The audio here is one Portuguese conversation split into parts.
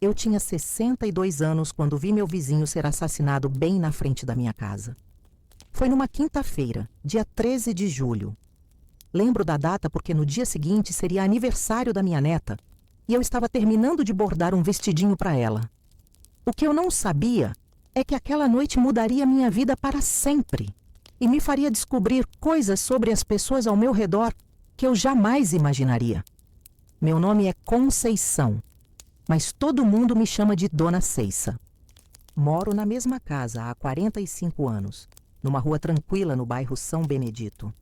Eu tinha 62 anos quando vi meu vizinho ser assassinado bem na frente da minha casa. Foi numa quinta-feira, dia 13 de julho. Lembro da data porque no dia seguinte seria aniversário da minha neta e eu estava terminando de bordar um vestidinho para ela. O que eu não sabia é que aquela noite mudaria minha vida para sempre e me faria descobrir coisas sobre as pessoas ao meu redor que eu jamais imaginaria. Meu nome é Conceição, mas todo mundo me chama de Dona Ceiça. Moro na mesma casa há 45 anos, numa rua tranquila no bairro São Benedito.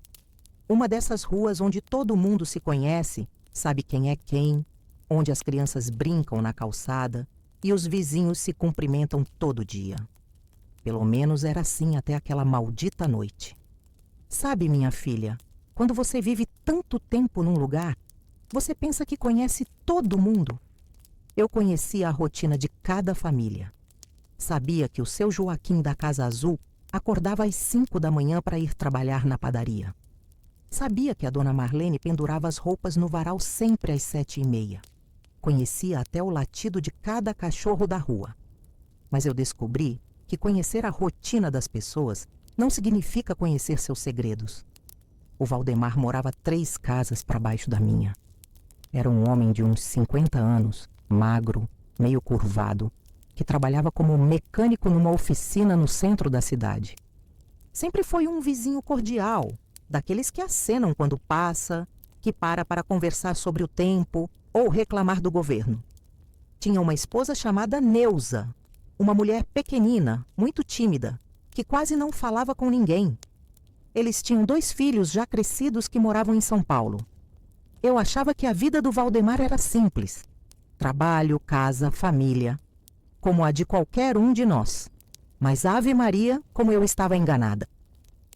Uma dessas ruas onde todo mundo se conhece, sabe quem é quem, onde as crianças brincam na calçada e os vizinhos se cumprimentam todo dia. Pelo menos era assim até aquela maldita noite. Sabe, minha filha, quando você vive tanto tempo num lugar, você pensa que conhece todo mundo. Eu conhecia a rotina de cada família. Sabia que o seu Joaquim da Casa Azul acordava às 5 da manhã para ir trabalhar na padaria. Sabia que a dona Marlene pendurava as roupas no varal sempre às 7h30. Conhecia até o latido de cada cachorro da rua. Mas eu descobri que conhecer a rotina das pessoas não significa conhecer seus segredos. O Valdemar morava 3 casas para baixo da minha. Era um homem de uns 50 anos, magro, meio curvado, que trabalhava como mecânico numa oficina no centro da cidade. Sempre foi um vizinho cordial, daqueles que acenam quando passa, que para conversar sobre o tempo ou reclamar do governo. Tinha uma esposa chamada Neuza, uma mulher pequenina, muito tímida, que quase não falava com ninguém. Eles tinham 2 filhos já crescidos que moravam em São Paulo. Eu achava que a vida do Valdemar era simples. Trabalho, casa, família, como a de qualquer um de nós. Mas Ave Maria, como eu estava enganada.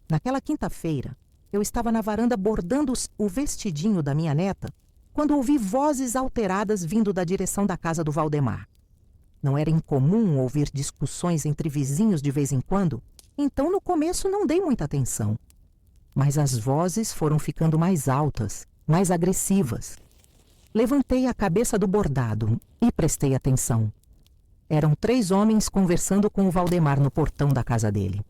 Naquela quinta-feira, eu estava na varanda bordando o vestidinho da minha neta, quando ouvi vozes alteradas vindo da direção da casa do Valdemar. Não era incomum ouvir discussões entre vizinhos de vez em quando, então no começo não dei muita atenção. Mas as vozes foram ficando mais altas, mais agressivas. Levantei a cabeça do bordado e prestei atenção. Eram 3 homens conversando com o Valdemar no portão da casa dele.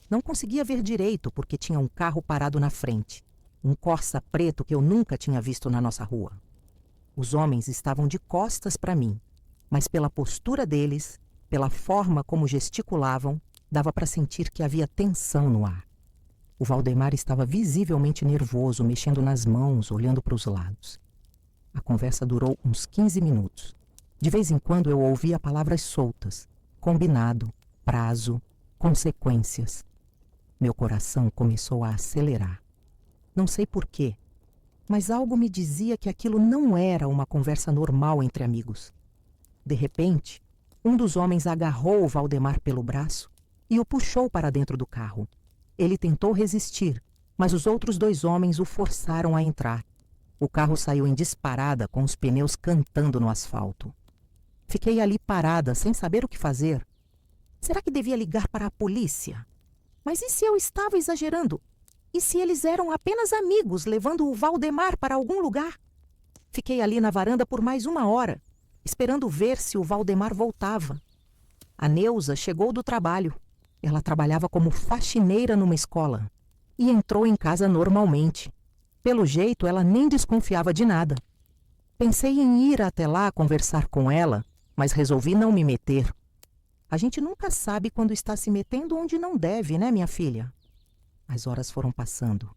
Não conseguia ver direito porque tinha um carro parado na frente, um Corsa preto que eu nunca tinha visto na nossa rua. Os homens estavam de costas para mim, mas pela postura deles, pela forma como gesticulavam, dava para sentir que havia tensão no ar. O Valdemar estava visivelmente nervoso, mexendo nas mãos, olhando para os lados. A conversa durou uns 15 minutos. De vez em quando eu ouvia palavras soltas, combinado, prazo, consequências. Meu coração começou a acelerar. Não sei porquê, mas algo me dizia que aquilo não era uma conversa normal entre amigos. De repente, um dos homens agarrou o Valdemar pelo braço e o puxou para dentro do carro. Ele tentou resistir, mas os outros 2 homens o forçaram a entrar. O carro saiu em disparada com os pneus cantando no asfalto. Fiquei ali parada, sem saber o que fazer. Será que devia ligar para a polícia? Mas e se eu estava exagerando? E se eles eram apenas amigos, levando o Valdemar para algum lugar? Fiquei ali na varanda por mais 1 hora, esperando ver se o Valdemar voltava. A Neuza chegou do trabalho. Ela trabalhava como faxineira numa escola e entrou em casa normalmente. Pelo jeito, ela nem desconfiava de nada. Pensei em ir até lá conversar com ela, mas resolvi não me meter. A gente nunca sabe quando está se metendo onde não deve, né, minha filha? As horas foram passando.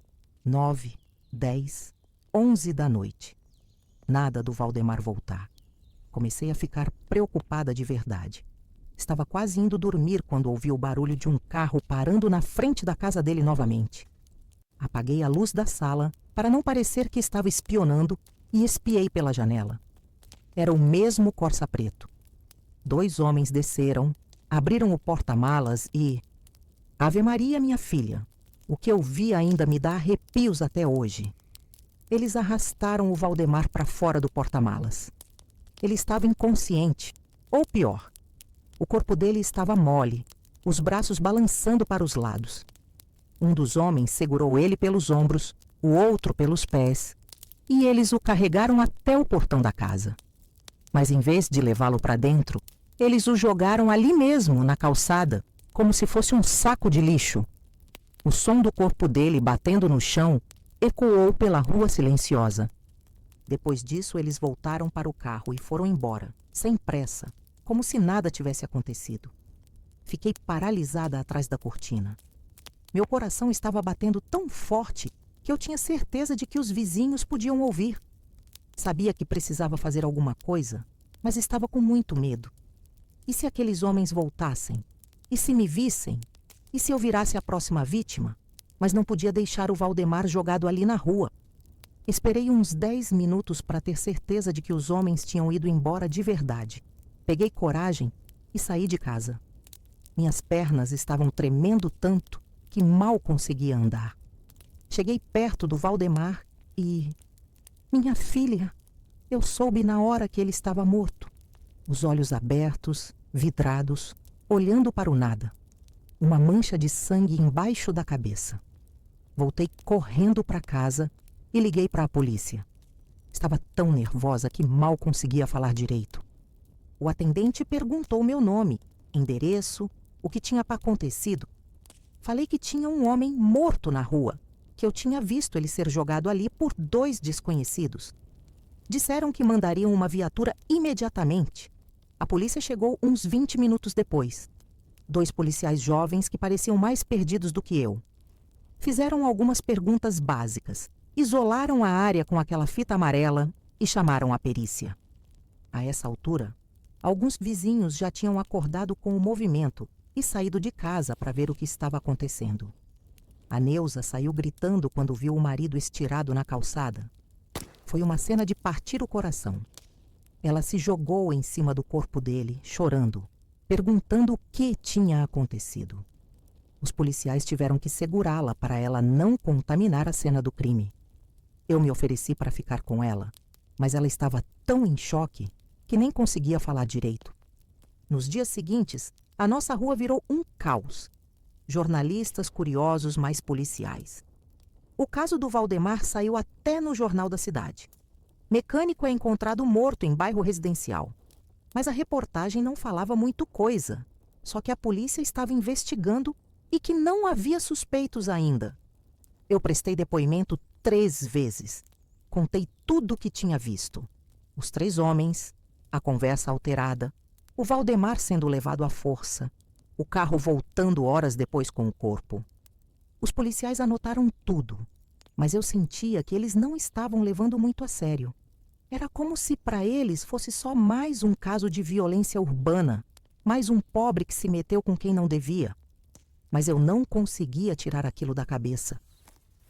9, 10, 11 da noite. Nada do Valdemar voltar. Comecei a ficar preocupada de verdade. Estava quase indo dormir quando ouvi o barulho de um carro parando na frente da casa dele novamente. Apaguei a luz da sala para não parecer que estava espionando e espiei pela janela. Era o mesmo Corsa preto. 2 homens desceram, abriram o porta-malas e... Ave Maria, minha filha, o que eu vi ainda me dá arrepios até hoje. Eles arrastaram o Valdemar para fora do porta-malas. Ele estava inconsciente, ou pior, o corpo dele estava mole, os braços balançando para os lados. Um dos homens segurou ele pelos ombros, o outro pelos pés, e eles o carregaram até o portão da casa. Mas em vez de levá-lo para dentro, eles o jogaram ali mesmo, na calçada, como se fosse um saco de lixo. O som do corpo dele batendo no chão ecoou pela rua silenciosa. Depois disso, eles voltaram para o carro e foram embora, sem pressa, como se nada tivesse acontecido. Fiquei paralisada atrás da cortina. Meu coração estava batendo tão forte que eu tinha certeza de que os vizinhos podiam ouvir. Sabia que precisava fazer alguma coisa, mas estava com muito medo. E se aqueles homens voltassem? E se me vissem? E se eu virasse a próxima vítima? Mas não podia deixar o Valdemar jogado ali na rua. Esperei uns 10 minutos para ter certeza de que os homens tinham ido embora de verdade. Peguei coragem e saí de casa. Minhas pernas estavam tremendo tanto que mal conseguia andar. Cheguei perto do Valdemar e... Minha filha! Eu soube na hora que ele estava morto. Os olhos abertos, vidrados, olhando para o nada. Uma mancha de sangue embaixo da cabeça. Voltei correndo para casa e liguei para a polícia. Estava tão nervosa que mal conseguia falar direito. O atendente perguntou meu nome, endereço, o que tinha acontecido. Falei que tinha um homem morto na rua, que eu tinha visto ele ser jogado ali por 2 desconhecidos. Disseram que mandariam uma viatura imediatamente. A polícia chegou uns 20 minutos depois. 2 policiais jovens que pareciam mais perdidos do que eu. Fizeram algumas perguntas básicas, isolaram a área com aquela fita amarela e chamaram a perícia. A essa altura, alguns vizinhos já tinham acordado com o movimento e saído de casa para ver o que estava acontecendo. A Neuza saiu gritando quando viu o marido estirado na calçada. Foi uma cena de partir o coração. Ela se jogou em cima do corpo dele, chorando, perguntando o que tinha acontecido. Os policiais tiveram que segurá-la para ela não contaminar a cena do crime. Eu me ofereci para ficar com ela, mas ela estava tão em choque que nem conseguia falar direito. Nos dias seguintes, a nossa rua virou um caos. Jornalistas curiosos, mais policiais. O caso do Valdemar saiu até no jornal da cidade. Mecânico é encontrado morto em bairro residencial. Mas a reportagem não falava muito coisa, só que a polícia estava investigando e que não havia suspeitos ainda. Eu prestei depoimento 3 vezes. Contei tudo o que tinha visto. Os 3 homens, a conversa alterada, o Valdemar sendo levado à força, o carro voltando horas depois com o corpo. Os policiais anotaram tudo, mas eu sentia que eles não estavam levando muito a sério. Era como se para eles fosse só mais um caso de violência urbana, mais um pobre que se meteu com quem não devia. Mas eu não conseguia tirar aquilo da cabeça.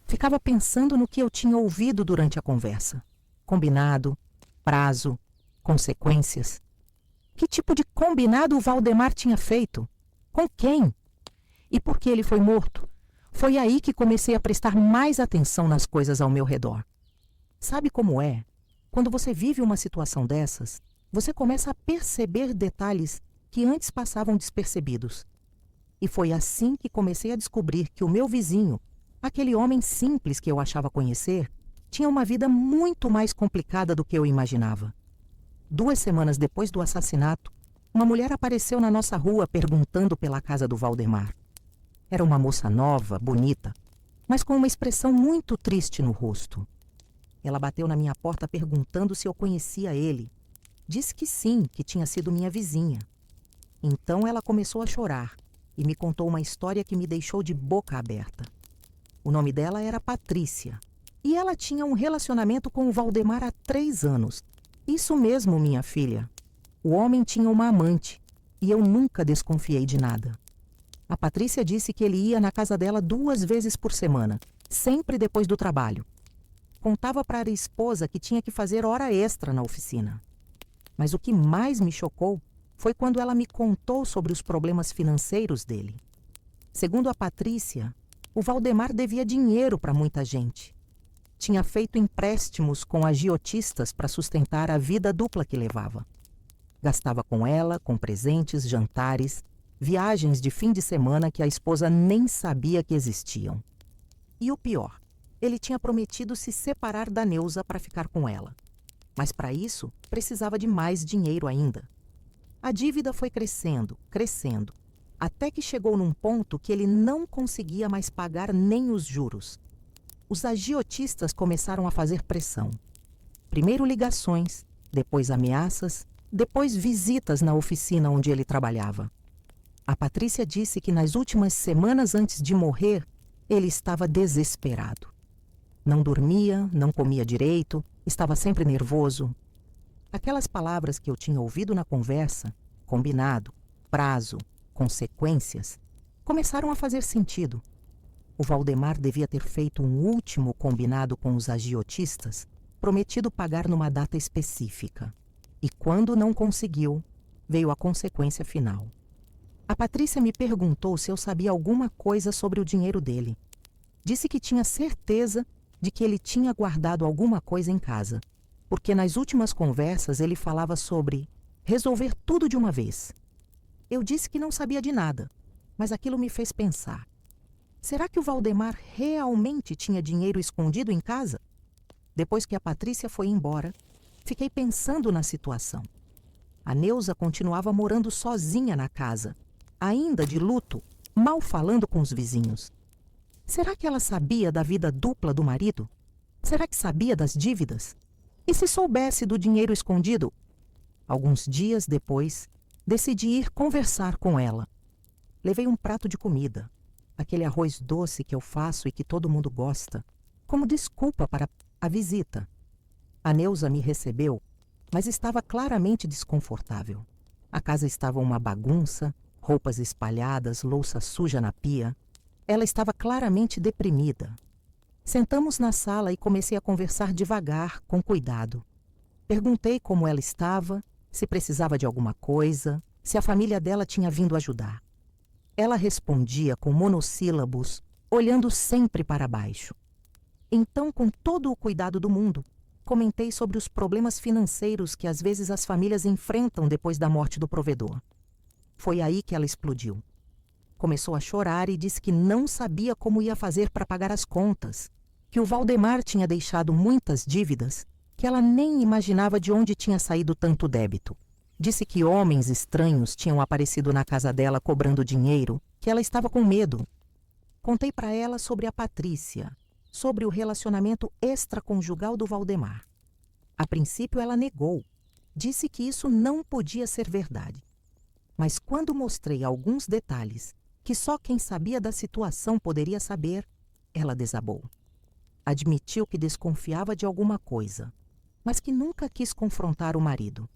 Ficava pensando no que eu tinha ouvido durante a conversa. Combinado, prazo, consequências. Que tipo de combinado o Valdemar tinha feito? Com quem? E por que ele foi morto? Foi aí que comecei a prestar mais atenção nas coisas ao meu redor. Sabe como é? Quando você vive uma situação dessas, você começa a perceber detalhes que antes passavam despercebidos. E foi assim que comecei a descobrir que o meu vizinho, aquele homem simples que eu achava conhecer, tinha uma vida muito mais complicada do que eu imaginava. 2 semanas depois do assassinato, uma mulher apareceu na nossa rua perguntando pela casa do Valdemar. Era uma moça nova, bonita, mas com uma expressão muito triste no rosto. Ela bateu na minha porta perguntando se eu conhecia ele. Disse que sim, que tinha sido minha vizinha. Então ela começou a chorar e me contou uma história que me deixou de boca aberta. O nome dela era Patrícia e ela tinha um relacionamento com o Valdemar há 3 anos. Isso mesmo, minha filha. O homem tinha uma amante e eu nunca desconfiei de nada. A Patrícia disse que ele ia na casa dela 2 vezes por semana, sempre depois do trabalho. Contava para a esposa que tinha que fazer hora extra na oficina. Mas o que mais me chocou foi quando ela me contou sobre os problemas financeiros dele. Segundo a Patrícia, o Valdemar devia dinheiro para muita gente. Tinha feito empréstimos com agiotistas para sustentar a vida dupla que levava. Gastava com ela, com presentes, jantares, viagens de fim de semana que a esposa nem sabia que existiam. E o pior, ele tinha prometido se separar da Neuza para ficar com ela. Mas para isso, precisava de mais dinheiro ainda. A dívida foi crescendo, crescendo, até que chegou num ponto que ele não conseguia mais pagar nem os juros. Os agiotistas começaram a fazer pressão. Primeiro ligações, depois ameaças, depois visitas na oficina onde ele trabalhava. A Patrícia disse que nas últimas semanas antes de morrer, ele estava desesperado. Não dormia, não comia direito, estava sempre nervoso. Aquelas palavras que eu tinha ouvido na conversa, combinado, prazo, consequências, começaram a fazer sentido. O Valdemar devia ter feito um último combinado com os agiotistas, prometido pagar numa data específica. E quando não conseguiu, veio a consequência final. A Patrícia me perguntou se eu sabia alguma coisa sobre o dinheiro dele. Disse que tinha certeza de que ele tinha guardado alguma coisa em casa, porque nas últimas conversas ele falava sobre resolver tudo de uma vez. Eu disse que não sabia de nada, mas aquilo me fez pensar. Será que o Valdemar realmente tinha dinheiro escondido em casa? Depois que a Patrícia foi embora, fiquei pensando na situação. A Neuza continuava morando sozinha na casa, ainda de luto, mal falando com os vizinhos. Será que ela sabia da vida dupla do marido? Será que sabia das dívidas? E se soubesse do dinheiro escondido? Alguns dias depois, decidi ir conversar com ela. Levei um prato de comida, aquele arroz doce que eu faço e que todo mundo gosta, como desculpa para a visita. A Neuza me recebeu, mas estava claramente desconfortável. A casa estava uma bagunça, roupas espalhadas, louça suja na pia. Ela estava claramente deprimida. Sentamos na sala e comecei a conversar devagar, com cuidado. Perguntei como ela estava, se precisava de alguma coisa, se a família dela tinha vindo ajudar. Ela respondia com monossílabos, olhando sempre para baixo. Então, com todo o cuidado do mundo, comentei sobre os problemas financeiros que às vezes as famílias enfrentam depois da morte do provedor. Foi aí que ela explodiu. Começou a chorar e disse que não sabia como ia fazer para pagar as contas, que o Valdemar tinha deixado muitas dívidas, que ela nem imaginava de onde tinha saído tanto débito. Disse que homens estranhos tinham aparecido na casa dela cobrando dinheiro, que ela estava com medo. Contei para ela sobre a Patrícia, sobre o relacionamento extraconjugal do Valdemar. A princípio ela negou, disse que isso não podia ser verdade. Mas quando mostrei alguns detalhes que só quem sabia da situação poderia saber, ela desabou. Admitiu que desconfiava de alguma coisa, mas que nunca quis confrontar o marido.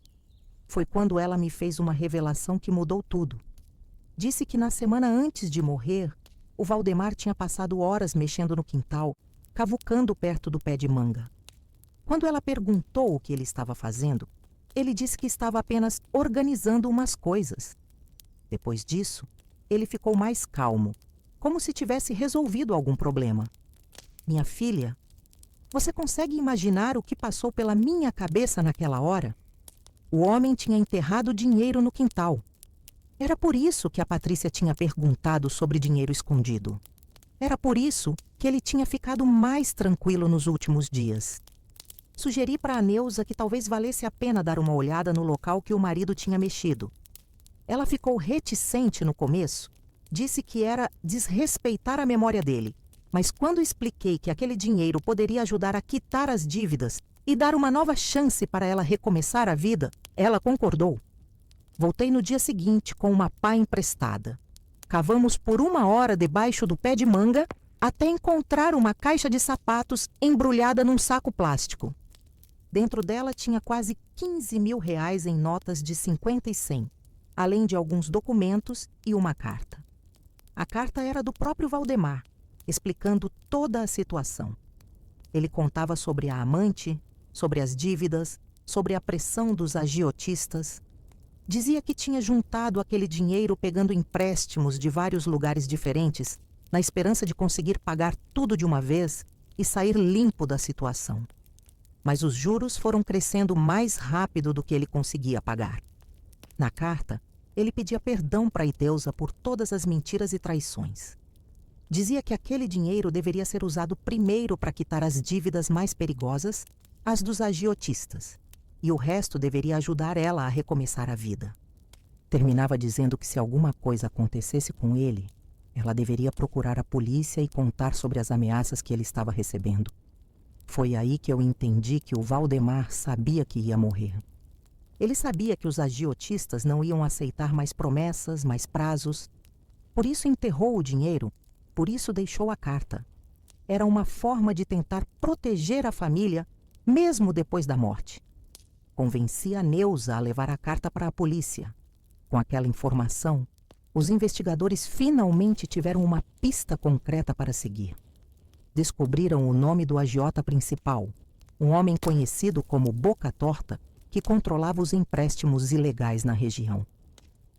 Foi quando ela me fez uma revelação que mudou tudo. Disse que na semana antes de morrer, o Valdemar tinha passado horas mexendo no quintal, cavucando perto do pé de manga. Quando ela perguntou o que ele estava fazendo, ele disse que estava apenas organizando umas coisas. Depois disso, ele ficou mais calmo, como se tivesse resolvido algum problema. Minha filha, você consegue imaginar o que passou pela minha cabeça naquela hora? O homem tinha enterrado dinheiro no quintal. Era por isso que a Patrícia tinha perguntado sobre dinheiro escondido. Era por isso que ele tinha ficado mais tranquilo nos últimos dias. Sugeri para a Neuza que talvez valesse a pena dar uma olhada no local que o marido tinha mexido. Ela ficou reticente no começo, disse que era desrespeitar a memória dele, mas quando expliquei que aquele dinheiro poderia ajudar a quitar as dívidas e dar uma nova chance para ela recomeçar a vida, ela concordou. Voltei no dia seguinte com uma pá emprestada. Cavamos por 1 hora debaixo do pé de manga até encontrar uma caixa de sapatos embrulhada num saco plástico. Dentro dela tinha quase 15 mil reais em notas de 50 e 100, além de alguns documentos e uma carta. A carta era do próprio Valdemar, explicando toda a situação. Ele contava sobre a amante, sobre as dívidas, sobre a pressão dos agiotistas. Dizia que tinha juntado aquele dinheiro pegando empréstimos de vários lugares diferentes, na esperança de conseguir pagar tudo de uma vez e sair limpo da situação. Mas os juros foram crescendo mais rápido do que ele conseguia pagar. Na carta, ele pedia perdão para Ideusa por todas as mentiras e traições. Dizia que aquele dinheiro deveria ser usado primeiro para quitar as dívidas mais perigosas, as dos agiotistas, e o resto deveria ajudar ela a recomeçar a vida. Terminava dizendo que se alguma coisa acontecesse com ele, ela deveria procurar a polícia e contar sobre as ameaças que ele estava recebendo. Foi aí que eu entendi que o Valdemar sabia que ia morrer. Ele sabia que os agiotistas não iam aceitar mais promessas, mais prazos. Por isso enterrou o dinheiro, por isso deixou a carta. Era uma forma de tentar proteger a família, mesmo depois da morte. Convenci a Neuza a levar a carta para a polícia. Com aquela informação, os investigadores finalmente tiveram uma pista concreta para seguir. Descobriram o nome do agiota principal, um homem conhecido como Boca Torta, que controlava os empréstimos ilegais na região.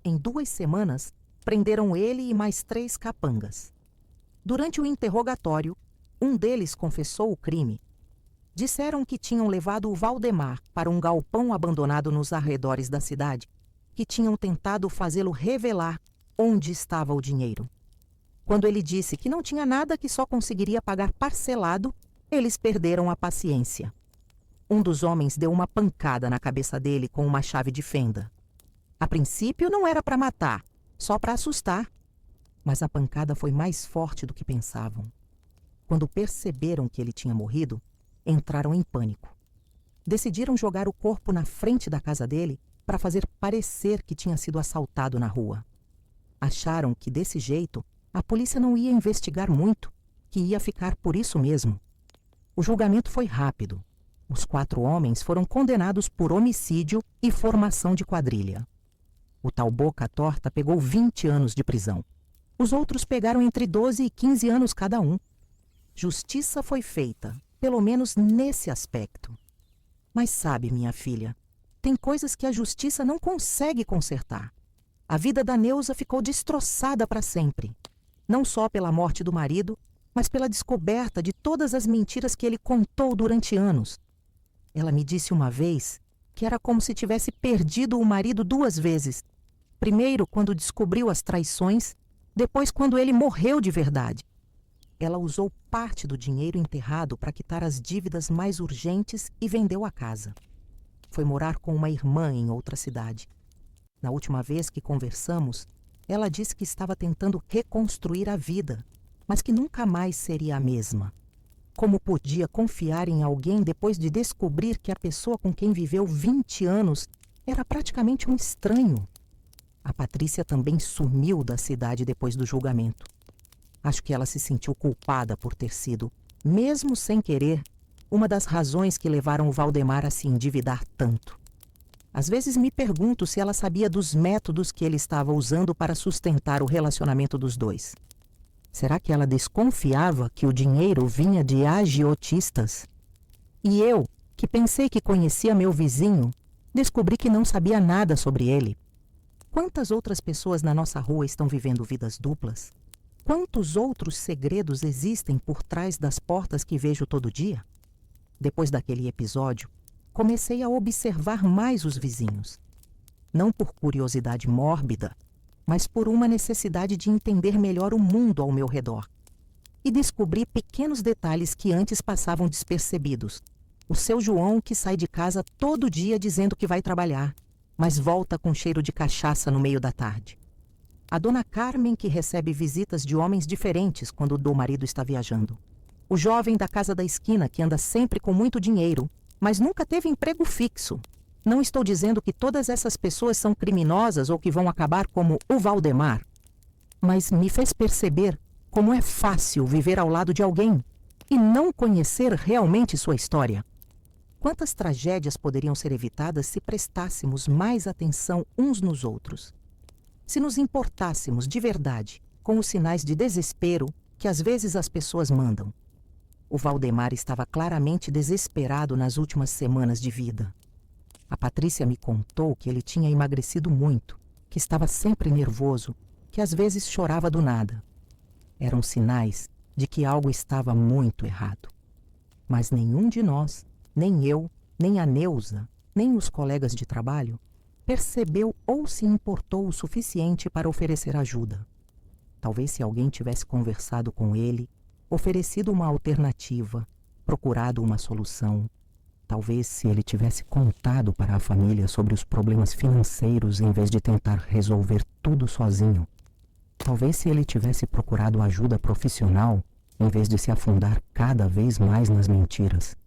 Em 2 semanas, prenderam ele e mais 3 capangas. Durante o interrogatório, um deles confessou o crime. Disseram que tinham levado o Valdemar para um galpão abandonado nos arredores da cidade, que tinham tentado fazê-lo revelar onde estava o dinheiro. Quando ele disse que não tinha nada, que só conseguiria pagar parcelado, eles perderam a paciência. Um dos homens deu uma pancada na cabeça dele com uma chave de fenda. A princípio não era para matar, só para assustar. Mas a pancada foi mais forte do que pensavam. Quando perceberam que ele tinha morrido, entraram em pânico. Decidiram jogar o corpo na frente da casa dele para fazer parecer que tinha sido assaltado na rua. Acharam que, desse jeito, a polícia não ia investigar muito, que ia ficar por isso mesmo. O julgamento foi rápido. Os 4 homens foram condenados por homicídio e formação de quadrilha. O tal Boca Torta pegou 20 anos de prisão. Os outros pegaram entre 12 e 15 anos cada um. Justiça foi feita, pelo menos nesse aspecto. Mas sabe, minha filha, tem coisas que a justiça não consegue consertar. A vida da Neuza ficou destroçada para sempre. Não só pela morte do marido, mas pela descoberta de todas as mentiras que ele contou durante anos. Ela me disse uma vez que era como se tivesse perdido o marido 2 vezes. Primeiro, quando descobriu as traições, depois quando ele morreu de verdade. Ela usou parte do dinheiro enterrado para quitar as dívidas mais urgentes e vendeu a casa. Foi morar com uma irmã em outra cidade. Na última vez que conversamos, ela disse que estava tentando reconstruir a vida, mas que nunca mais seria a mesma. Como podia confiar em alguém depois de descobrir que a pessoa com quem viveu 20 anos era praticamente um estranho? A Patrícia também sumiu da cidade depois do julgamento. Acho que ela se sentiu culpada por ter sido, mesmo sem querer, uma das razões que levaram o Valdemar a se endividar tanto. Às vezes me pergunto se ela sabia dos métodos que ele estava usando para sustentar o relacionamento dos dois. Será que ela desconfiava que o dinheiro vinha de agiotistas? E eu, que pensei que conhecia meu vizinho, descobri que não sabia nada sobre ele. Quantas outras pessoas na nossa rua estão vivendo vidas duplas? Quantos outros segredos existem por trás das portas que vejo todo dia? Depois daquele episódio, comecei a observar mais os vizinhos. Não por curiosidade mórbida, mas por uma necessidade de entender melhor o mundo ao meu redor. E descobri pequenos detalhes que antes passavam despercebidos. O seu João, que sai de casa todo dia dizendo que vai trabalhar, mas volta com cheiro de cachaça no meio da tarde. A dona Carmen, que recebe visitas de homens diferentes quando o marido está viajando. O jovem da casa da esquina, que anda sempre com muito dinheiro, mas nunca teve emprego fixo. Não estou dizendo que todas essas pessoas são criminosas ou que vão acabar como o Valdemar, mas me fez perceber como é fácil viver ao lado de alguém e não conhecer realmente sua história. Quantas tragédias poderiam ser evitadas se prestássemos mais atenção uns nos outros? Se nos importássemos de verdade com os sinais de desespero que às vezes as pessoas mandam. O Valdemar estava claramente desesperado nas últimas semanas de vida. A Patrícia me contou que ele tinha emagrecido muito, que estava sempre nervoso, que às vezes chorava do nada. Eram sinais de que algo estava muito errado. Mas nenhum de nós, nem eu, nem a Neuza, nem os colegas de trabalho, percebeu ou se importou o suficiente para oferecer ajuda. Talvez se alguém tivesse conversado com ele, oferecido uma alternativa, procurado uma solução, Talvez se ele tivesse contado para a família sobre os problemas financeiros em vez de tentar resolver tudo sozinho. Talvez se ele tivesse procurado ajuda profissional em vez de se afundar cada vez mais nas mentiras.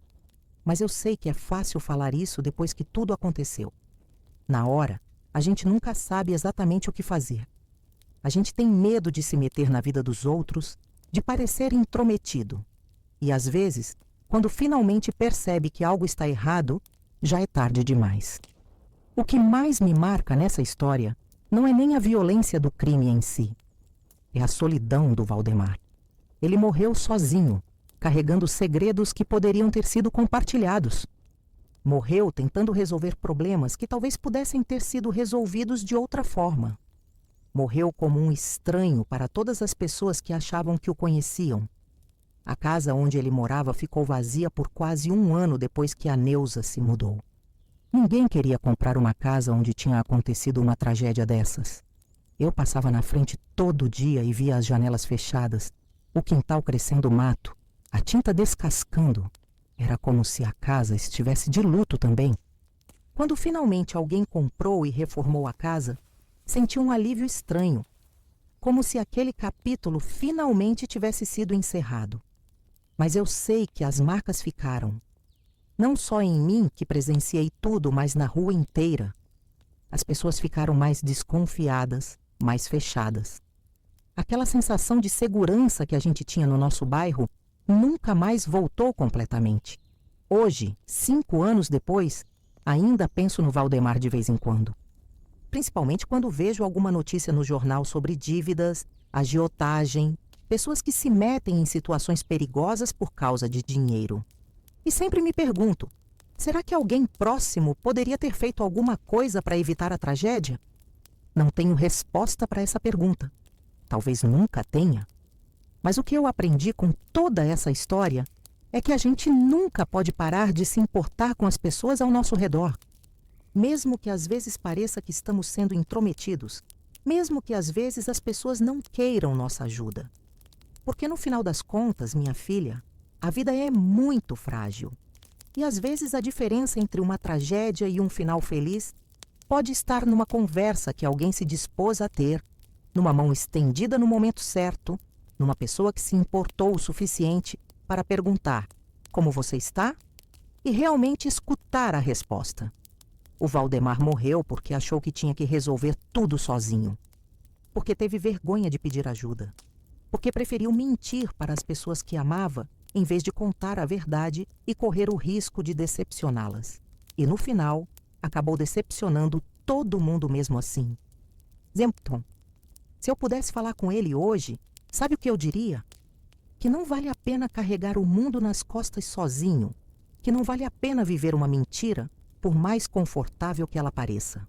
Mas eu sei que é fácil falar isso depois que tudo aconteceu. Na hora, a gente nunca sabe exatamente o que fazer. A gente tem medo de se meter na vida dos outros, de parecer intrometido. E às vezes, quando finalmente percebe que algo está errado, já é tarde demais. O que mais me marca nessa história não é nem a violência do crime em si. É a solidão do Valdemar. Ele morreu sozinho, carregando segredos que poderiam ter sido compartilhados. Morreu tentando resolver problemas que talvez pudessem ter sido resolvidos de outra forma. Morreu como um estranho para todas as pessoas que achavam que o conheciam. A casa onde ele morava ficou vazia por quase 1 ano depois que a Neuza se mudou. Ninguém queria comprar uma casa onde tinha acontecido uma tragédia dessas. Eu passava na frente todo dia e via as janelas fechadas, o quintal crescendo mato, a tinta descascando. Era como se a casa estivesse de luto também. Quando finalmente alguém comprou e reformou a casa, senti um alívio estranho, como se aquele capítulo finalmente tivesse sido encerrado. Mas eu sei que as marcas ficaram. Não só em mim, que presenciei tudo, mas na rua inteira. As pessoas ficaram mais desconfiadas, mais fechadas. Aquela sensação de segurança que a gente tinha no nosso bairro nunca mais voltou completamente. Hoje, 5 anos depois, ainda penso no Valdemar de vez em quando. Principalmente quando vejo alguma notícia no jornal sobre dívidas, agiotagem, pessoas que se metem em situações perigosas por causa de dinheiro. E sempre me pergunto, será que alguém próximo poderia ter feito alguma coisa para evitar a tragédia? Não tenho resposta para essa pergunta. Talvez nunca tenha. Mas o que eu aprendi com toda essa história é que a gente nunca pode parar de se importar com as pessoas ao nosso redor. Mesmo que às vezes pareça que estamos sendo intrometidos, mesmo que às vezes as pessoas não queiram nossa ajuda. Porque no final das contas, minha filha, a vida é muito frágil. E às vezes a diferença entre uma tragédia e um final feliz pode estar numa conversa que alguém se dispôs a ter, numa mão estendida no momento certo, numa pessoa que se importou o suficiente para perguntar como você está e realmente escutar a resposta. O Valdemar morreu porque achou que tinha que resolver tudo sozinho. Porque teve vergonha de pedir ajuda. Porque preferiu mentir para as pessoas que amava em vez de contar a verdade e correr o risco de decepcioná-las. E no final, acabou decepcionando todo mundo mesmo assim. Zempton, se eu pudesse falar com ele hoje, sabe o que eu diria? Que não vale a pena carregar o mundo nas costas sozinho, que não vale a pena viver uma mentira, por mais confortável que ela pareça.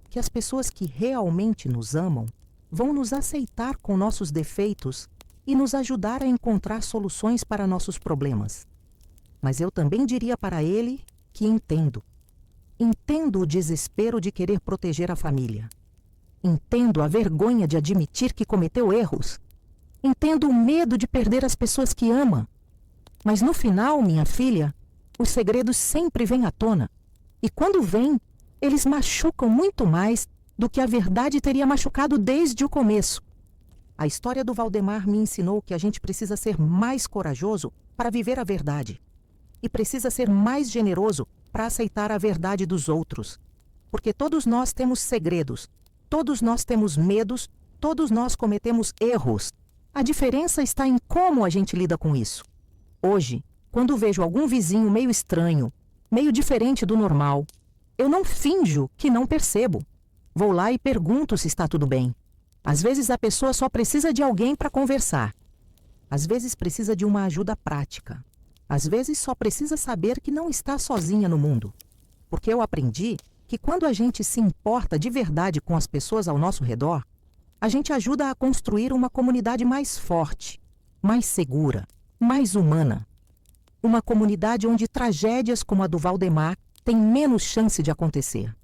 Que as pessoas que realmente nos amam vão nos aceitar com nossos defeitos e nos ajudar a encontrar soluções para nossos problemas. Mas eu também diria para ele que entendo. Entendo o desespero de querer proteger a família. Entendo a vergonha de admitir que cometeu erros. Entendo o medo de perder as pessoas que ama. Mas no final, minha filha, os segredos sempre vêm à tona. E quando vêm, eles machucam muito mais do que a verdade teria machucado desde o começo. A história do Valdemar me ensinou que a gente precisa ser mais corajoso para viver a verdade. E precisa ser mais generoso para aceitar a verdade dos outros. Porque todos nós temos segredos, todos nós temos medos, todos nós cometemos erros. A diferença está em como a gente lida com isso. Hoje, quando vejo algum vizinho meio estranho, meio diferente do normal, eu não finjo que não percebo. Vou lá e pergunto se está tudo bem. Às vezes a pessoa só precisa de alguém para conversar. Às vezes precisa de uma ajuda prática. Às vezes só precisa saber que não está sozinha no mundo. Porque eu aprendi que quando a gente se importa de verdade com as pessoas ao nosso redor, a gente ajuda a construir uma comunidade mais forte, mais segura, mais humana. Uma comunidade onde tragédias como a do Valdemar têm menos chance de acontecer.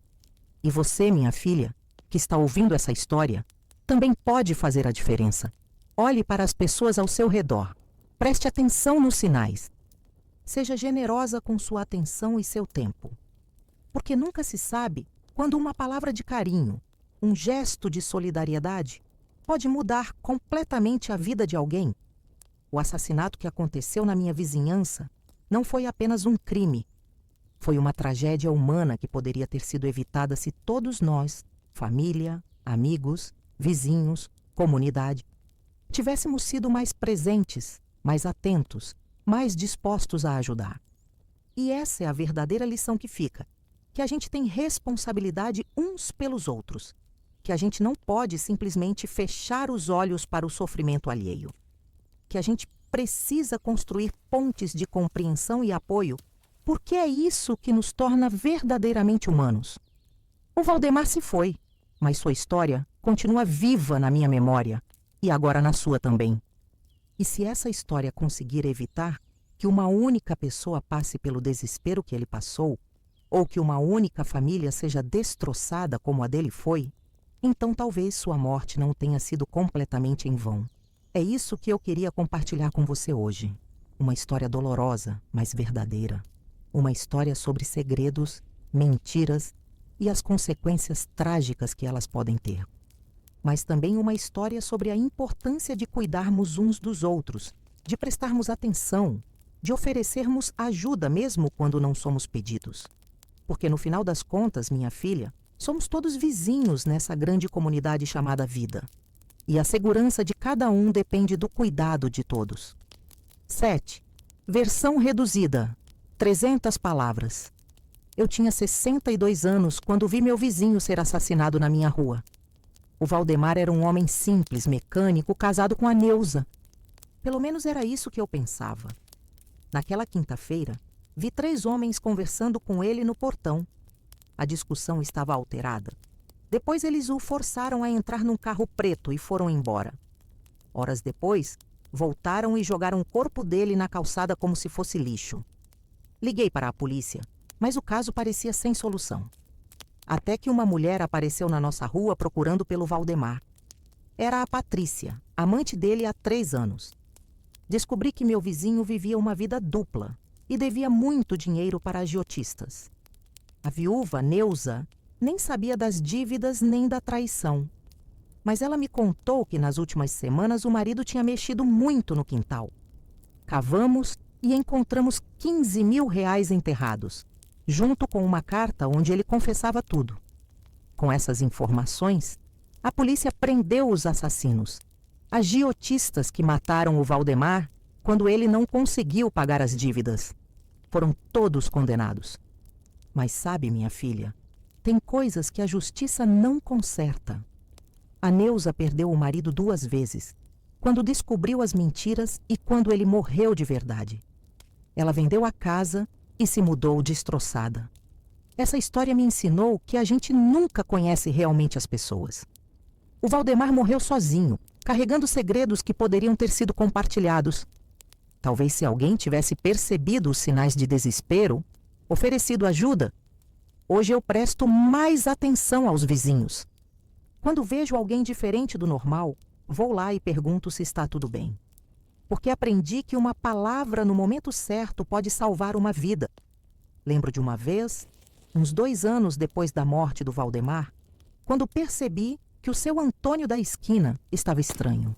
E você, minha filha, que está ouvindo essa história, também pode fazer a diferença. Olhe para as pessoas ao seu redor. Preste atenção nos sinais. Seja generosa com sua atenção e seu tempo. Porque nunca se sabe quando uma palavra de carinho, um gesto de solidariedade, pode mudar completamente a vida de alguém. O assassinato que aconteceu na minha vizinhança não foi apenas um crime. Foi uma tragédia humana que poderia ter sido evitada se todos nós, família, amigos, vizinhos, comunidade, tivéssemos sido mais presentes, mais atentos, mais dispostos a ajudar. E essa é a verdadeira lição que fica, que a gente tem responsabilidade uns pelos outros, que a gente não pode simplesmente fechar os olhos para o sofrimento alheio, que a gente precisa construir pontes de compreensão e apoio, porque é isso que nos torna verdadeiramente humanos. O Valdemar se foi, mas sua história continua viva na minha memória e agora na sua também. E se essa história conseguir evitar que uma única pessoa passe pelo desespero que ele passou, ou que uma única família seja destroçada como a dele foi, então talvez sua morte não tenha sido completamente em vão. É isso que eu queria compartilhar com você hoje. Uma história dolorosa, mas verdadeira. Uma história sobre segredos, mentiras e as consequências trágicas que elas podem ter. Mas também uma história sobre a importância de cuidarmos uns dos outros, de prestarmos atenção, de oferecermos ajuda mesmo quando não somos pedidos. Porque no final das contas, minha filha, somos todos vizinhos nessa grande comunidade chamada vida. E a segurança de cada um depende do cuidado de todos. 7. Versão reduzida. 300 palavras. Eu tinha 62 anos quando vi meu vizinho ser assassinado na minha rua. O Valdemar era um homem simples, mecânico, casado com a Neuza. Pelo menos era isso que eu pensava. Naquela quinta-feira, vi 3 homens conversando com ele no portão. A discussão estava alterada. Depois eles o forçaram a entrar num carro preto e foram embora. Horas depois, voltaram e jogaram o corpo dele na calçada como se fosse lixo. Liguei para a polícia, mas o caso parecia sem solução. Até que uma mulher apareceu na nossa rua procurando pelo Valdemar. Era a Patrícia, amante dele há 3 anos. Descobri que meu vizinho vivia uma vida dupla e devia muito dinheiro para agiotistas. A viúva, Neuza, nem sabia das dívidas nem da traição. Mas ela me contou que nas últimas semanas o marido tinha mexido muito no quintal. Cavamos e encontramos 15 mil reais enterrados, junto com uma carta onde ele confessava tudo. Com essas informações, a polícia prendeu os assassinos, agiotistas que mataram o Valdemar quando ele não conseguiu pagar as dívidas. Foram todos condenados. Mas sabe, minha filha, tem coisas que a justiça não conserta. A Neuza perdeu o marido 2 vezes, quando descobriu as mentiras e quando ele morreu de verdade. Ela vendeu a casa e se mudou destroçada. Essa história me ensinou que a gente nunca conhece realmente as pessoas. O Valdemar morreu sozinho, carregando segredos que poderiam ter sido compartilhados. Talvez se alguém tivesse percebido os sinais de desespero, oferecido ajuda, hoje eu presto mais atenção aos vizinhos. Quando vejo alguém diferente do normal, vou lá e pergunto se está tudo bem. Porque aprendi que uma palavra no momento certo pode salvar uma vida. Lembro de uma vez, uns 2 anos depois da morte do Valdemar, quando percebi que o seu Antônio da esquina estava estranho.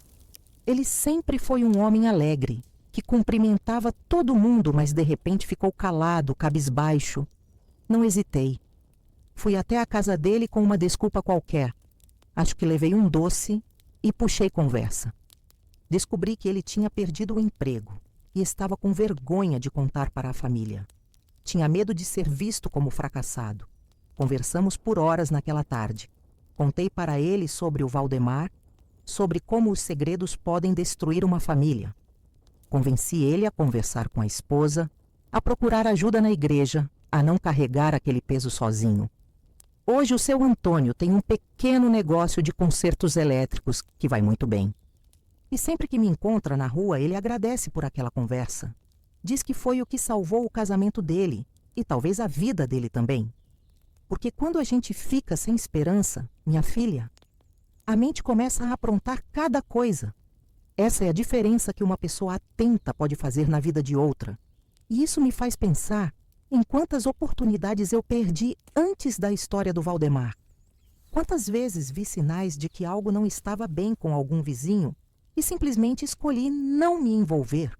Ele sempre foi um homem alegre, que cumprimentava todo mundo, mas de repente ficou calado, cabisbaixo. Não hesitei. Fui até a casa dele com uma desculpa qualquer. Acho que levei um doce e puxei conversa. Descobri que ele tinha perdido o emprego e estava com vergonha de contar para a família. Tinha medo de ser visto como fracassado. Conversamos por horas naquela tarde. Contei para ele sobre o Valdemar, sobre como os segredos podem destruir uma família. Convenci ele a conversar com a esposa, a procurar ajuda na igreja, a não carregar aquele peso sozinho. Hoje o seu Antônio tem um pequeno negócio de consertos elétricos que vai muito bem. E sempre que me encontra na rua, ele agradece por aquela conversa. Diz que foi o que salvou o casamento dele e talvez a vida dele também. Porque quando a gente fica sem esperança, minha filha, a mente começa a aprontar cada coisa. Essa é a diferença que uma pessoa atenta pode fazer na vida de outra. E isso me faz pensar em quantas oportunidades eu perdi antes da história do Valdemar. Quantas vezes vi sinais de que algo não estava bem com algum vizinho e simplesmente escolhi não me envolver.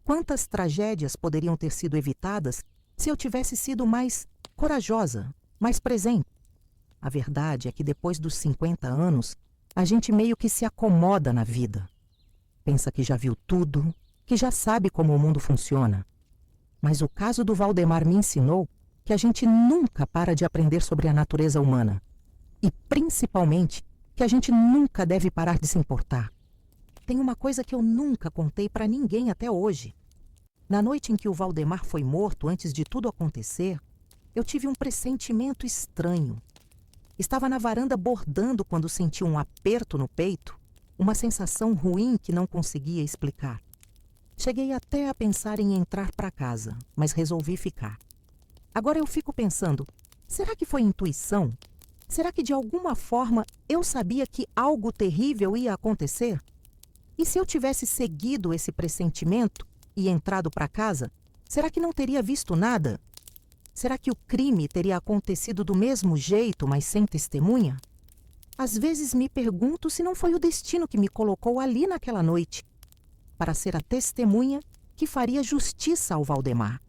Quantas tragédias poderiam ter sido evitadas se eu tivesse sido mais corajosa, mais presente? A verdade é que depois dos 50 anos, a gente meio que se acomoda na vida. Pensa que já viu tudo, que já sabe como o mundo funciona. Mas o caso do Valdemar me ensinou que a gente nunca para de aprender sobre a natureza humana. E, principalmente, que a gente nunca deve parar de se importar. Tem uma coisa que eu nunca contei para ninguém até hoje. Na noite em que o Valdemar foi morto, antes de tudo acontecer, eu tive um pressentimento estranho. Estava na varanda bordando quando senti um aperto no peito, uma sensação ruim que não conseguia explicar. Cheguei até a pensar em entrar para casa, mas resolvi ficar. Agora eu fico pensando, será que foi intuição? Será que de alguma forma eu sabia que algo terrível ia acontecer? E se eu tivesse seguido esse pressentimento e entrado para casa, será que não teria visto nada? Será que o crime teria acontecido do mesmo jeito, mas sem testemunha? Às vezes me pergunto se não foi o destino que me colocou ali naquela noite, para ser a testemunha que faria justiça ao Valdemar,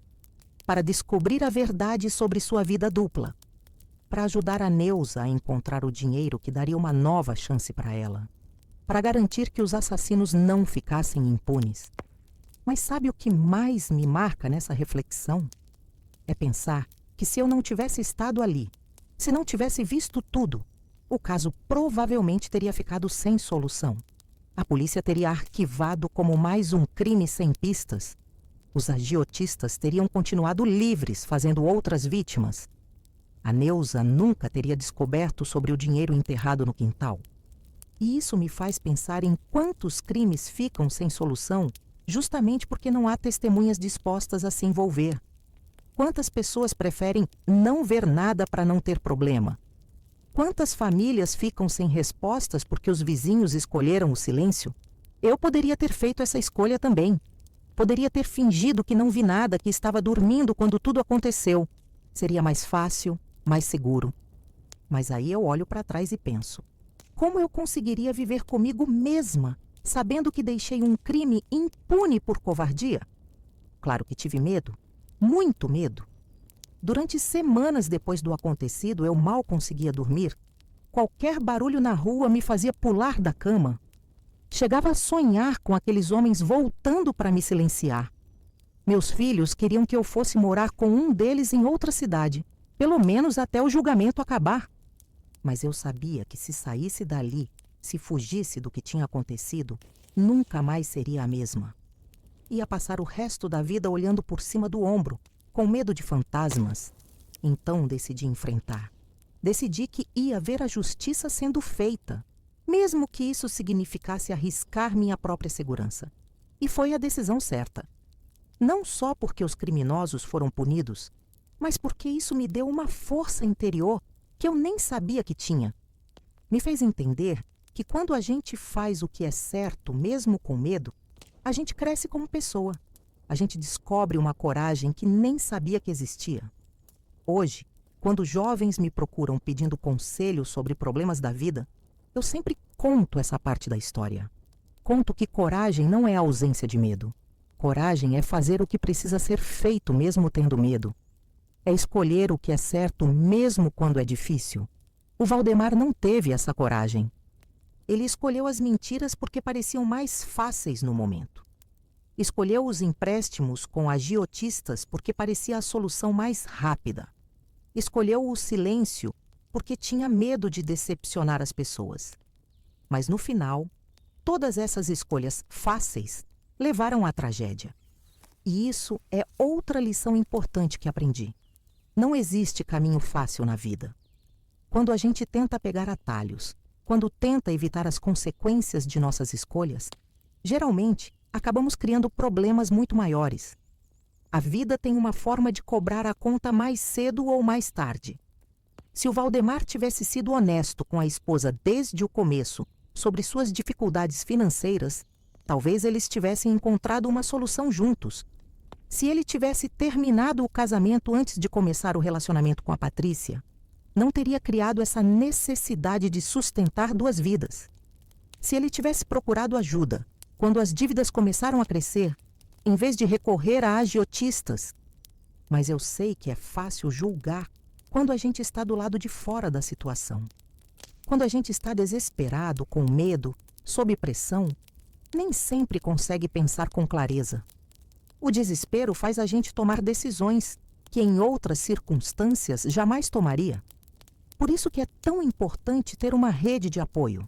para descobrir a verdade sobre sua vida dupla, para ajudar a Neuza a encontrar o dinheiro que daria uma nova chance para ela, para garantir que os assassinos não ficassem impunes. Mas sabe o que mais me marca nessa reflexão? É pensar que se eu não tivesse estado ali, se não tivesse visto tudo, o caso provavelmente teria ficado sem solução. A polícia teria arquivado como mais um crime sem pistas. Os agiotistas teriam continuado livres, fazendo outras vítimas. A Neuza nunca teria descoberto sobre o dinheiro enterrado no quintal. E isso me faz pensar em quantos crimes ficam sem solução justamente porque não há testemunhas dispostas a se envolver. Quantas pessoas preferem não ver nada para não ter problema? Quantas famílias ficam sem respostas porque os vizinhos escolheram o silêncio? Eu poderia ter feito essa escolha também. Poderia ter fingido que não vi nada, que estava dormindo quando tudo aconteceu. Seria mais fácil, mais seguro. Mas aí eu olho para trás e penso: como eu conseguiria viver comigo mesma, sabendo que deixei um crime impune por covardia? Claro que tive medo. Muito medo. Durante semanas depois do acontecido, eu mal conseguia dormir. Qualquer barulho na rua me fazia pular da cama. Chegava a sonhar com aqueles homens voltando para me silenciar. Meus filhos queriam que eu fosse morar com um deles em outra cidade, pelo menos até o julgamento acabar. Mas eu sabia que se saísse dali, se fugisse do que tinha acontecido, nunca mais seria a mesma. Ia passar o resto da vida olhando por cima do ombro, com medo de fantasmas. Então decidi enfrentar. Decidi que ia ver a justiça sendo feita, mesmo que isso significasse arriscar minha própria segurança. E foi a decisão certa. Não só porque os criminosos foram punidos, mas porque isso me deu uma força interior que eu nem sabia que tinha. Me fez entender que quando a gente faz o que é certo, mesmo com medo, a gente cresce como pessoa. A gente descobre uma coragem que nem sabia que existia. Hoje, quando jovens me procuram pedindo conselhos sobre problemas da vida, eu sempre conto essa parte da história. Conto que coragem não é a ausência de medo. Coragem é fazer o que precisa ser feito mesmo tendo medo. É escolher o que é certo mesmo quando é difícil. O Valdemar não teve essa coragem. Ele escolheu as mentiras porque pareciam mais fáceis no momento. Escolheu os empréstimos com agiotistas porque parecia a solução mais rápida. Escolheu o silêncio porque tinha medo de decepcionar as pessoas. Mas no final, todas essas escolhas fáceis levaram à tragédia. E isso é outra lição importante que aprendi. Não existe caminho fácil na vida. Quando a gente tenta pegar atalhos, quando tenta evitar as consequências de nossas escolhas, geralmente acabamos criando problemas muito maiores. A vida tem uma forma de cobrar a conta mais cedo ou mais tarde. Se o Valdemar tivesse sido honesto com a esposa desde o começo sobre suas dificuldades financeiras, talvez eles tivessem encontrado uma solução juntos. Se ele tivesse terminado o casamento antes de começar o relacionamento com a Patrícia, não teria criado essa necessidade de sustentar duas vidas. Se ele tivesse procurado ajuda quando as dívidas começaram a crescer, em vez de recorrer a agiotistas. Mas eu sei que é fácil julgar quando a gente está do lado de fora da situação. Quando a gente está desesperado, com medo, sob pressão, nem sempre consegue pensar com clareza. O desespero faz a gente tomar decisões que em outras circunstâncias jamais tomaria. Por isso que é tão importante ter uma rede de apoio,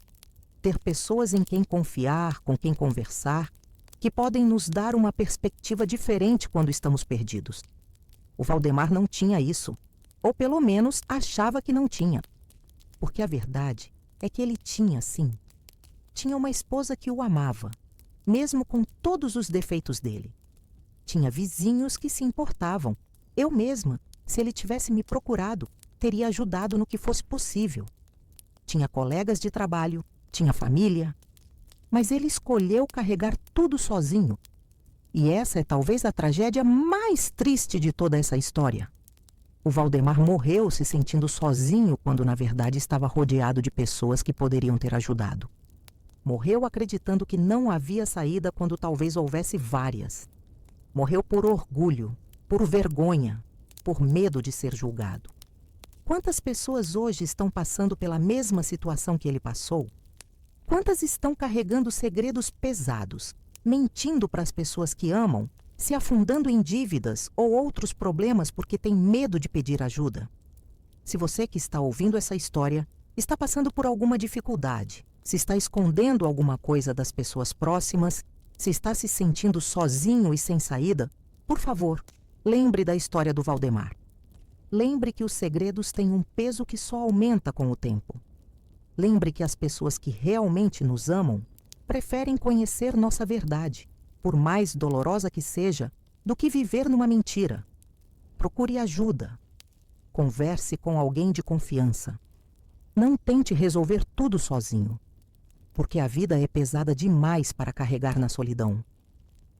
ter pessoas em quem confiar, com quem conversar, que podem nos dar uma perspectiva diferente quando estamos perdidos. O Valdemar não tinha isso, ou pelo menos achava que não tinha. Porque a verdade é que ele tinha, sim. Tinha uma esposa que o amava, mesmo com todos os defeitos dele. Tinha vizinhos que se importavam. Eu mesma, se ele tivesse me procurado, teria ajudado no que fosse possível. Tinha colegas de trabalho, tinha família. Mas ele escolheu carregar tudo sozinho. E essa é talvez a tragédia mais triste de toda essa história. O Valdemar morreu se sentindo sozinho quando na verdade estava rodeado de pessoas que poderiam ter ajudado. Morreu acreditando que não havia saída quando talvez houvesse várias. Morreu por orgulho, por vergonha, por medo de ser julgado. Quantas pessoas hoje estão passando pela mesma situação que ele passou? Quantas estão carregando segredos pesados, mentindo para as pessoas que amam, se afundando em dívidas ou outros problemas porque tem medo de pedir ajuda? Se você que está ouvindo essa história está passando por alguma dificuldade, se está escondendo alguma coisa das pessoas próximas, se está se sentindo sozinho e sem saída, por favor, lembre da história do Valdemar. Lembre que os segredos têm um peso que só aumenta com o tempo. Lembre que as pessoas que realmente nos amam preferem conhecer nossa verdade, por mais dolorosa que seja, do que viver numa mentira. Procure ajuda. Converse com alguém de confiança. Não tente resolver tudo sozinho, porque a vida é pesada demais para carregar na solidão.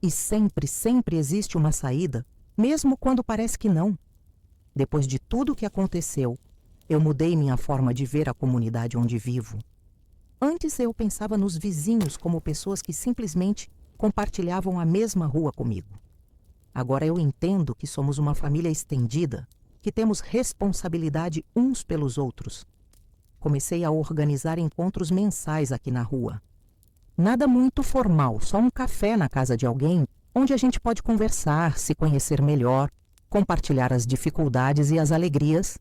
E sempre, sempre existe uma saída, mesmo quando parece que não. Depois de tudo o que aconteceu, eu mudei minha forma de ver a comunidade onde vivo. Antes eu pensava nos vizinhos como pessoas que simplesmente compartilhavam a mesma rua comigo. Agora eu entendo que somos uma família estendida, que temos responsabilidade uns pelos outros. Comecei a organizar encontros mensais aqui na rua. Nada muito formal, só um café na casa de alguém, onde a gente pode conversar, se conhecer melhor, compartilhar as dificuldades e as alegrias.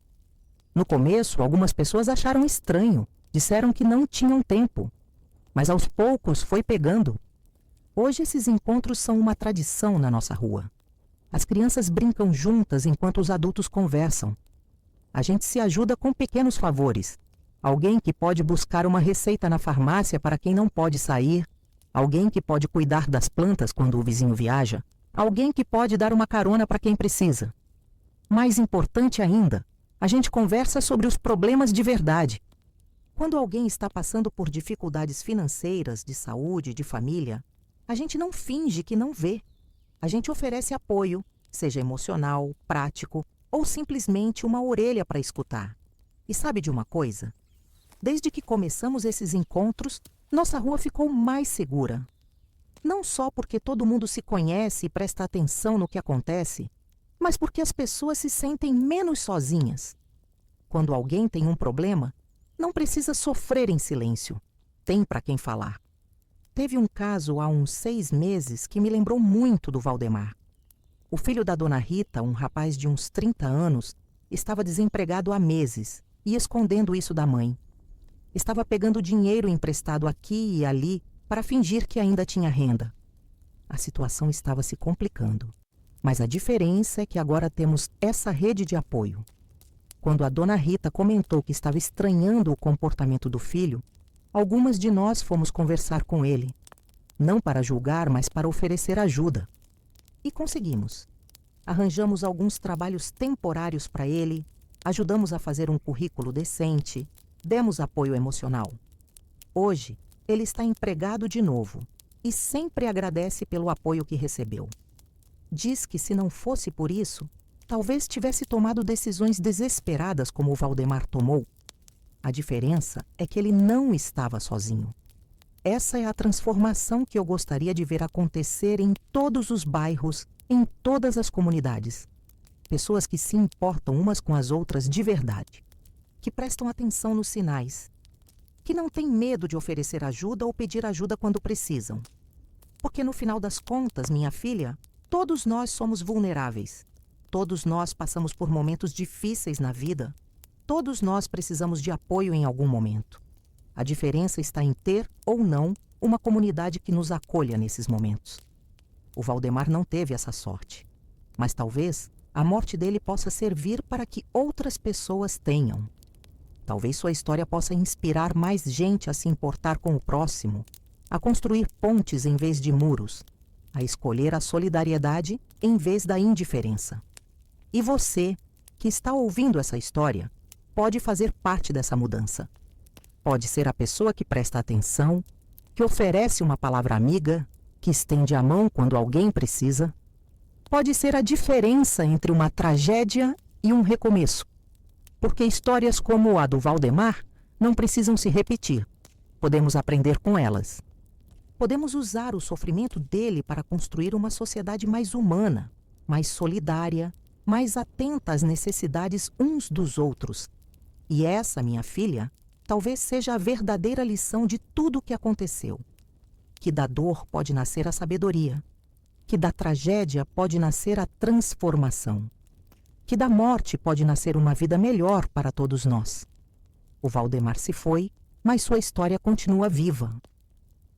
No começo, algumas pessoas acharam estranho, disseram que não tinham tempo. Mas aos poucos foi pegando. Hoje esses encontros são uma tradição na nossa rua. As crianças brincam juntas enquanto os adultos conversam. A gente se ajuda com pequenos favores. Alguém que pode buscar uma receita na farmácia para quem não pode sair. Alguém que pode cuidar das plantas quando o vizinho viaja. Alguém que pode dar uma carona para quem precisa. Mais importante ainda, a gente conversa sobre os problemas de verdade. Quando alguém está passando por dificuldades financeiras, de saúde, de família, a gente não finge que não vê. A gente oferece apoio, seja emocional, prático ou simplesmente uma orelha para escutar. E sabe de uma coisa? Desde que começamos esses encontros, nossa rua ficou mais segura. Não só porque todo mundo se conhece e presta atenção no que acontece, mas porque as pessoas se sentem menos sozinhas. Quando alguém tem um problema, não precisa sofrer em silêncio. Tem para quem falar. Teve um caso há uns 6 meses que me lembrou muito do Valdemar. O filho da dona Rita, um rapaz de uns 30 anos, estava desempregado há meses e escondendo isso da mãe. Estava pegando dinheiro emprestado aqui e ali para fingir que ainda tinha renda. A situação estava se complicando. Mas a diferença é que agora temos essa rede de apoio. Quando a dona Rita comentou que estava estranhando o comportamento do filho, algumas de nós fomos conversar com ele. Não para julgar, mas para oferecer ajuda. E conseguimos. Arranjamos alguns trabalhos temporários para ele, ajudamos a fazer um currículo decente, demos apoio emocional. Hoje, ele está empregado de novo e sempre agradece pelo apoio que recebeu. Diz que se não fosse por isso, talvez tivesse tomado decisões desesperadas como o Valdemar tomou. A diferença é que ele não estava sozinho. Essa é a transformação que eu gostaria de ver acontecer em todos os bairros, em todas as comunidades. Pessoas que se importam umas com as outras de verdade, que prestam atenção nos sinais, que não têm medo de oferecer ajuda ou pedir ajuda quando precisam. Porque no final das contas, minha filha, todos nós somos vulneráveis. Todos nós passamos por momentos difíceis na vida. Todos nós precisamos de apoio em algum momento. A diferença está em ter ou não uma comunidade que nos acolha nesses momentos. O Valdemar não teve essa sorte, mas talvez a morte dele possa servir para que outras pessoas tenham. Talvez sua história possa inspirar mais gente a se importar com o próximo, a construir pontes em vez de muros, a escolher a solidariedade em vez da indiferença. E você, que está ouvindo essa história, pode fazer parte dessa mudança. Pode ser a pessoa que presta atenção, que oferece uma palavra amiga, que estende a mão quando alguém precisa. Pode ser a diferença entre uma tragédia e um recomeço. Porque histórias como a do Valdemar não precisam se repetir. Podemos aprender com elas. Podemos usar o sofrimento dele para construir uma sociedade mais humana, mais solidária, mais atenta às necessidades uns dos outros. E essa, minha filha, talvez seja a verdadeira lição de tudo o que aconteceu. Que da dor pode nascer a sabedoria. Que da tragédia pode nascer a transformação. Que da morte pode nascer uma vida melhor para todos nós. O Valdemar se foi, mas sua história continua viva.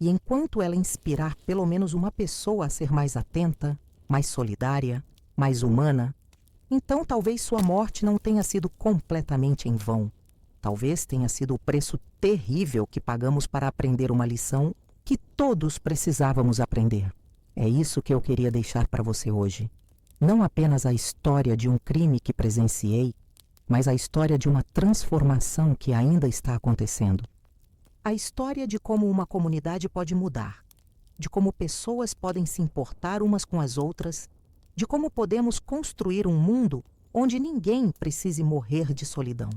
E enquanto ela inspirar pelo menos uma pessoa a ser mais atenta, mais solidária, mais humana, então talvez sua morte não tenha sido completamente em vão. Talvez tenha sido o preço terrível que pagamos para aprender uma lição que todos precisávamos aprender. É isso que eu queria deixar para você hoje. Não apenas a história de um crime que presenciei, mas a história de uma transformação que ainda está acontecendo. A história de como uma comunidade pode mudar, de como pessoas podem se importar umas com as outras, de como podemos construir um mundo onde ninguém precise morrer de solidão.